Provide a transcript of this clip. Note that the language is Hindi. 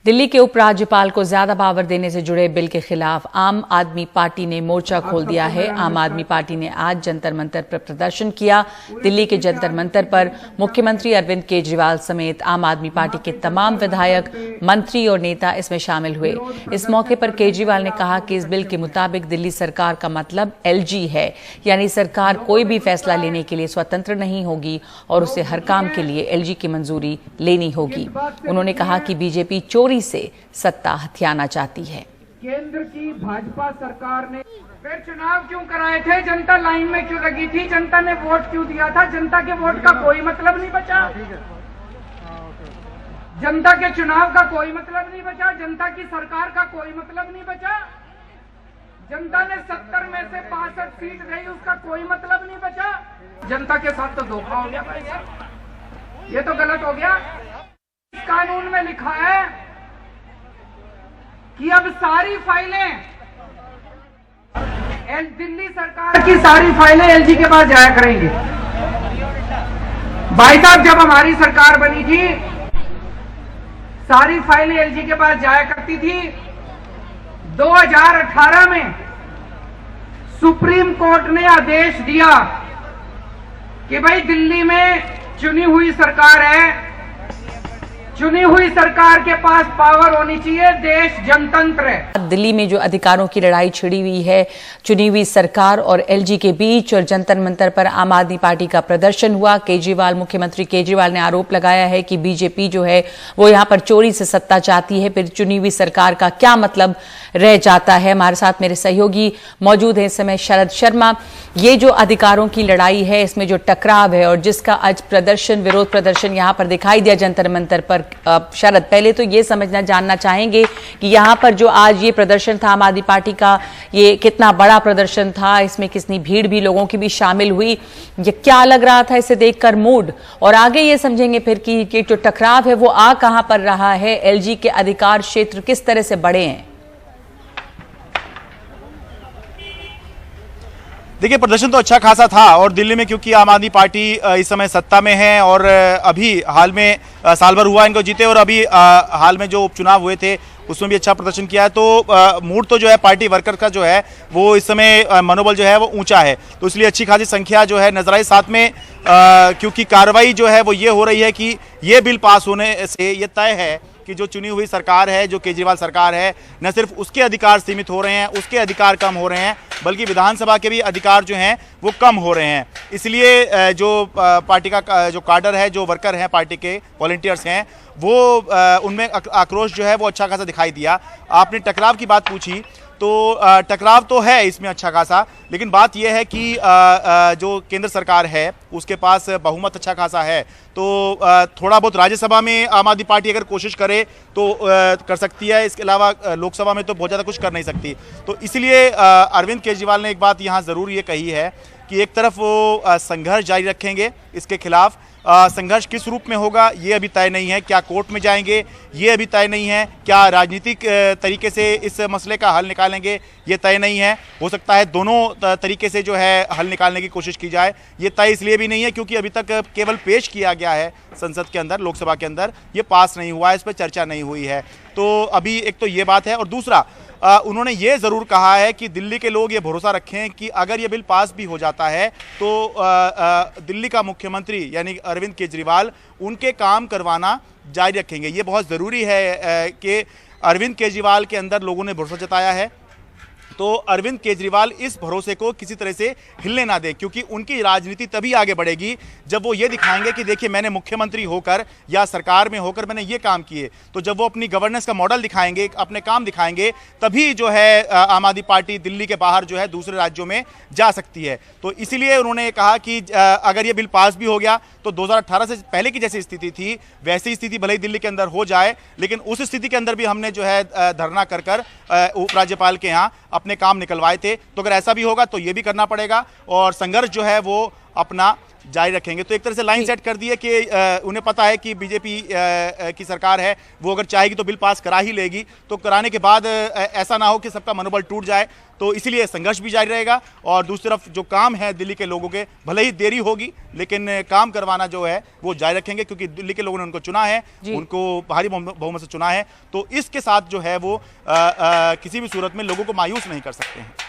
दिल्ली के उपराज्यपाल को ज्यादा पावर देने से जुड़े बिल के खिलाफ आम आदमी पार्टी ने मोर्चा खोल दिया है। आम आदमी पार्टी ने आज जंतर मंतर पर प्रदर्शन किया। दिल्ली के जंतर मंतर पर मुख्यमंत्री अरविंद केजरीवाल समेत आम आदमी पार्टी के तमाम विधायक, मंत्री और नेता इसमें शामिल हुए। इस मौके पर केजरीवाल ने कहा कि इस बिल के मुताबिक दिल्ली सरकार का मतलब एलजी है, यानी सरकार कोई भी फैसला लेने के लिए स्वतंत्र नहीं होगी और उसे हर काम के लिए एलजी की मंजूरी लेनी होगी। उन्होंने कहा कि बीजेपी चोरी से सत्ता हथियाना चाहती है। केंद्र की भाजपा सरकार ने फिर चुनाव क्यों कराए थे? जनता लाइन में क्यों लगी थी? जनता ने वोट क्यों दिया था? जनता के वोट का कोई मतलब नहीं बचा। जनता के चुनाव का कोई मतलब नहीं बचा। जनता की सरकार का कोई मतलब नहीं बचा। जनता ने 70 में से 65 सीट गई, उसका कोई मतलब नहीं बचा। जनता के साथ तो धोखा हो गया भाई साहब, ये तो गलत हो गया। कानून में लिखा है कि अब सारी फाइलें दिल्ली सरकार की सारी फाइलें एलजी के पास जाया करेंगी। भाई साहब, जब हमारी सरकार बनी थी सारी फाइलें एलजी के पास जाया करती थी। 2018 में सुप्रीम कोर्ट ने आदेश दिया कि भाई दिल्ली में चुनी हुई सरकार है, चुनी हुई सरकार के पास पावर होनी चाहिए, देश जनतंत्र है। दिल्ली में जो अधिकारों की लड़ाई छिड़ी हुई है चुनी हुई सरकार और एलजी के बीच, और जंतर मंतर पर आम आदमी पार्टी का प्रदर्शन हुआ। मुख्यमंत्री केजरीवाल ने आरोप लगाया है कि बीजेपी जो है वो यहां पर चोरी से सत्ता चाहती है, फिर चुनी हुई सरकार का क्या मतलब रह जाता है। हमारे साथ मेरे सहयोगी मौजूद हैं इस समय, शरद शर्मा। ये जो अधिकारों की लड़ाई है, इसमें जो टकराव है और जिसका आज प्रदर्शन, विरोध प्रदर्शन यहां पर दिखाई दिया जंतर मंतर पर, शरद, पहले तो ये समझना जानना चाहेंगे कि यहां पर जो आज ये प्रदर्शन था आम आदमी पार्टी का, ये कितना बड़ा प्रदर्शन था, इसमें कितनी भीड़ भी लोगों की भी शामिल हुई, ये क्या लग रहा था इसे देखकर मूड, और आगे ये समझेंगे फिर कि जो टकराव है वो आ कहां पर रहा है, एलजी के अधिकार क्षेत्र किस तरह से बढ़े हैं। देखिए, प्रदर्शन तो अच्छा खासा था और दिल्ली में क्योंकि आम आदमी पार्टी इस समय सत्ता में है और अभी हाल में साल भर हुआ इनको जीते, और अभी हाल में जो उपचुनाव हुए थे उसमें भी अच्छा प्रदर्शन किया है, तो मूड तो जो है पार्टी वर्कर का जो है वो इस समय मनोबल जो है वो ऊंचा है, तो इसलिए अच्छी खासी संख्या जो है नजर आई। साथ में क्योंकि कार्रवाई जो है वो ये हो रही है कि ये बिल पास होने से ये तय है कि जो चुनी हुई सरकार है, जो केजरीवाल सरकार है, न सिर्फ उसके अधिकार सीमित हो रहे हैं, उसके अधिकार कम हो रहे हैं, बल्कि विधानसभा के भी अधिकार जो हैं वो कम हो रहे हैं। इसलिए जो पार्टी का जो काडर है, जो वर्कर हैं, पार्टी के वॉलंटियर्स हैं, वो उनमें आक्रोश जो है वो अच्छा खासा दिखाई दिया। आपने टकराव की बात पूछी, तो टकराव तो है इसमें अच्छा खासा, लेकिन बात यह है कि जो केंद्र सरकार है उसके पास बहुमत अच्छा खासा है, तो थोड़ा बहुत राज्यसभा में आम आदमी पार्टी अगर कोशिश करे तो कर सकती है, इसके अलावा लोकसभा में तो बहुत ज़्यादा कुछ कर नहीं सकती। तो इसलिए अरविंद केजरीवाल ने एक बात यहाँ ज़रूर ये कही है कि एक तरफ वो संघर्ष जारी रखेंगे इसके खिलाफ। संघर्ष किस रूप में होगा ये अभी तय नहीं है, क्या कोर्ट में जाएंगे ये अभी तय नहीं है, क्या राजनीतिक तरीके से इस मसले का हल निकालेंगे ये तय नहीं है। हो सकता है दोनों तरीके से जो है हल निकालने की कोशिश की जाए, ये तय इसलिए भी नहीं है क्योंकि अभी तक केवल पेश किया गया है संसद के अंदर, लोकसभा के अंदर, ये पास नहीं हुआ है, इस पर चर्चा नहीं हुई है। तो अभी एक तो ये बात है, और दूसरा उन्होंने ये ज़रूर कहा है कि दिल्ली के लोग ये भरोसा रखें कि अगर ये बिल पास भी हो जाता है तो दिल्ली का मुख्यमंत्री यानी अरविंद केजरीवाल उनके काम करवाना जारी रखेंगे। ये बहुत ज़रूरी है कि अरविंद केजरीवाल के अंदर लोगों ने भरोसा जताया है, तो अरविंद केजरीवाल इस भरोसे को किसी तरह से हिलने ना दे, क्योंकि उनकी राजनीति तभी आगे बढ़ेगी जब वो ये दिखाएंगे कि देखिए मैंने मुख्यमंत्री होकर या सरकार में होकर मैंने ये काम किए। तो जब वो अपनी गवर्नेंस का मॉडल दिखाएंगे, अपने काम दिखाएंगे, तभी जो है आम आदमी पार्टी दिल्ली के बाहर जो है दूसरे राज्यों में जा सकती है। तो इसीलिए उन्होंने कहा कि अगर ये बिल पास भी हो गया तो 2018 से पहले की जैसी स्थिति थी वैसी स्थिति भले ही दिल्ली के अंदर हो जाए, लेकिन उस स्थिति के अंदर भी हमने जो है धरना कर उपराज्यपाल के यहाँ अपने काम निकलवाए थे। तो अगर ऐसा भी होगा तो ये भी करना पड़ेगा और संघर्ष जो है वो अपना जारी रखेंगे। तो एक तरह से लाइन सेट कर दी है कि उन्हें पता है कि बीजेपी की सरकार है, वो अगर चाहेगी तो बिल पास करा ही लेगी। तो कराने के बाद ऐसा ना हो कि सबका मनोबल टूट जाए, तो इसीलिए संघर्ष भी जारी रहेगा। और दूसरी तरफ जो काम है दिल्ली के लोगों के, भले ही देरी होगी लेकिन काम करवाना जो है वो जारी रखेंगे, क्योंकि दिल्ली के लोगों ने उनको चुना है, उनको भारी बहुमत से चुना है। तो इसके साथ जो है वो किसी भी सूरत में लोगों को मायूस नहीं कर सकते हैं।